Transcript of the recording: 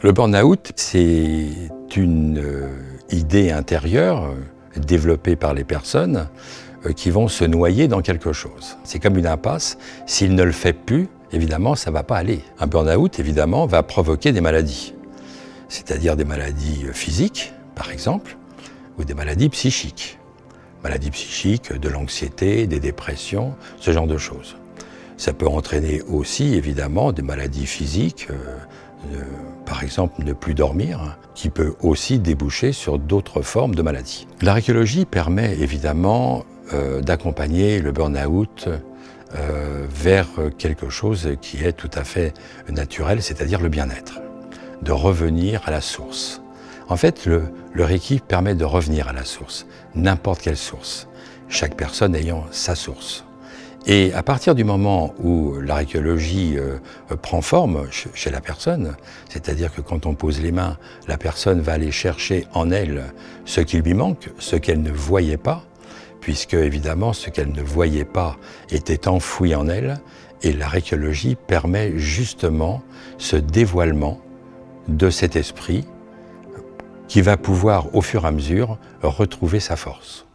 Le burn-out, c'est une idée intérieure développée par les personnes qui vont se noyer dans quelque chose. C'est comme une impasse. S'il ne le fait plus, évidemment, ça ne va pas aller. Un burn-out, évidemment, va provoquer des maladies. C'est-à-dire des maladies physiques, par exemple, ou des maladies psychiques. Maladies psychiques, de l'anxiété, des dépressions, ce genre de choses. Ça peut entraîner aussi, évidemment, des maladies physiques, par exemple ne plus dormir, qui peut aussi déboucher sur d'autres formes de maladies. L'archéologie permet évidemment d'accompagner le burn-out vers quelque chose qui est tout à fait naturel, c'est-à-dire le bien-être, de revenir à la source. En fait, le Reiki permet de revenir à la source, n'importe quelle source, chaque personne ayant sa source. Et à partir du moment où l'archéologie prend forme chez la personne, c'est-à-dire que quand on pose les mains, la personne va aller chercher en elle ce qui lui manque, ce qu'elle ne voyait pas, puisque évidemment ce qu'elle ne voyait pas était enfoui en elle, et l'archéologie permet justement ce dévoilement de cet esprit qui va pouvoir au fur et à mesure retrouver sa force.